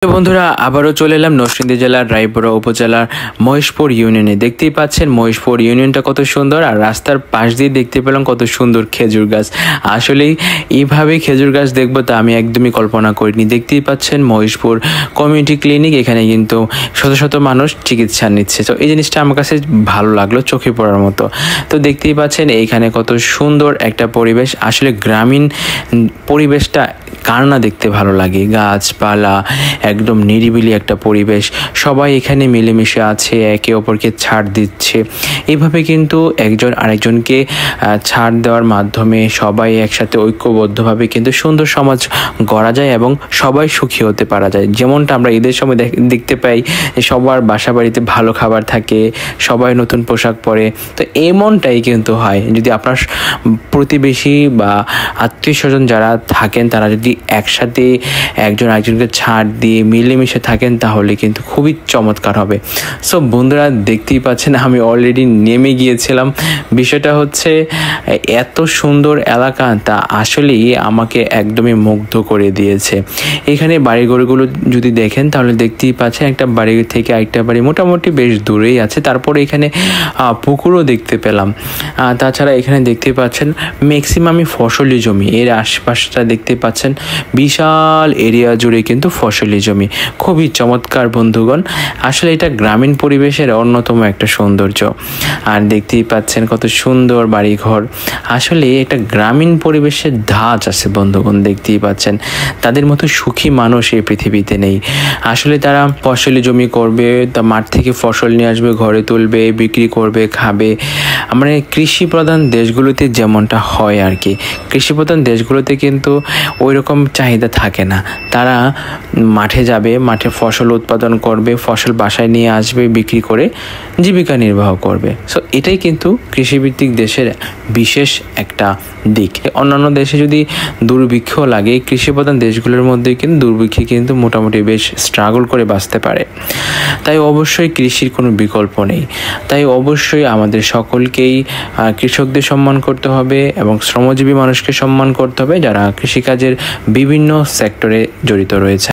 বন্ধুরা আবারও চলে এলাম নরসিংদী জেলার রায়পুরা উপজেলার মহেশপুর ইউনিয়নে। দেখতেই পাচ্ছেন মহেশপুর ইউনিয়নটা কত সুন্দর, আর রাস্তার পাশ দিয়ে দেখতে পেলাম কত সুন্দর খেজুর গাছ। আসলেই এইভাবে খেজুর গাছ দেখবো তা আমি একদমই কল্পনা করিনি। দেখতেই পাচ্ছেন মহেশপুর কমিউনিটি ক্লিনিক, এখানে কিন্তু শত শত মানুষ চিকিৎসা নিচ্ছে। তো এই জিনিসটা আমার কাছে ভালো লাগলো, চোখে পড়ার মতো। তো দেখতেই পাচ্ছেন এইখানে কত সুন্দর একটা পরিবেশ। আসলে গ্রামীণ পরিবেশটা কার না দেখতে ভালো লাগে, গাছপালা, একদম নিরিবিলি একটা পরিবেশ, সবাই এখানে মিলেমিশে আছে, একে অপরকে ছাড় দিচ্ছে। এইভাবে কিন্তু একজন আরেকজনকে ছাড় দেওয়ার মাধ্যমে সবাই একসাথে ঐক্যবদ্ধভাবে কিন্তু সুন্দর সমাজ গড়া যায় এবং সবাই সুখী হতে পারা যায়। যেমনটা আমরা ঈদের সময় দেখতে পাই সবার বাসা বাড়িতে ভালো খাবার থাকে, সবাই নতুন পোশাক পরে। তো এমনটাই কিন্তু হয় যদি আপনার প্রতিবেশী বা আত্মীয় স্বজন যারা থাকেন তারা যদি একসাথে একজন আরেকজনকে ছাড় দিয়ে মিলেমিশে থাকেন তাহলে কিন্তু খুবই চমৎকার হবে। সো বন্ধুরা দেখতেই পাচ্ছেন আমি অলরেডি নেমে গিয়েছিলাম। বিষয়টা হচ্ছে এত সুন্দর এলাকা, তা আসলেই আমাকে একদমই মুগ্ধ করে দিয়েছে। এখানে বাড়িঘরগুলো যদি দেখেন তাহলে দেখতেই পাচ্ছেন একটা বাড়ি থেকে আরেকটা বাড়ি মোটামুটি বেশ দূরেই আছে। তারপরে এখানে পুকুরও দেখতে পেলাম। তাছাড়া এখানে দেখতে পাচ্ছেন ম্যাক্সিমামই ফসলি জমি, এর আশপাশটা দেখতে পাচ্ছেন বিশাল এরিয়া জুড়ে কিন্তু ফসলি জমি। খুবই চমৎকার বন্ধুগণ, আসলে এটা গ্রামীণ পরিবেশের অন্যতম একটা সৌন্দর্য। আর দেখতেই পাচ্ছেন কত সুন্দর বাড়িঘর। আসলে একটা গ্রামীণ পরিবেশের ধাঁচ আছে বন্ধুগণ, দেখতেই পাচ্ছেন। তাদের মতো সুখী মানুষ এই পৃথিবীতে নেই। আসলে তারা ফসলি জমি করবে, তা মাঠ থেকে ফসল নিয়ে আসবে, ঘরে তুলবে, বিক্রি করবে, খাবে। মানে কৃষি প্রধান দেশগুলোতে যেমনটা হয় আর কি, কৃষি প্রধান দেশগুলোতে কিন্তু ওই রকম চাহিদা থাকে না। তারা মাঠে যাবে, মাঠে ফসল উৎপাদন করবে, ফসল বাসায় নিয়ে আসবে, বিক্রি করে জীবিকা নির্বাহ করবে। সো এটাই কিন্তু কৃষিভিত্তিক দেশের বিশেষ একটা দিক। অন্যান্য দেশে যদি দুর্ভিক্ষ লাগে, কৃষি প্রধান দেশগুলোর মধ্যে কিন্তু দুর্ভিক্ষে কিন্তু মোটামুটি বেশ স্ট্রাগল করে বাঁচতে পারে। তাই অবশ্যই কৃষির কোনো বিকল্প নেই। তাই অবশ্যই আমাদের সকলকেই কৃষকদের সম্মান করতে হবে এবং শ্রমজীবী মানুষকে সম্মান করতে হবে যারা কৃষিকাজের বিভিন্ন সেক্টরে জড়িত রয়েছে।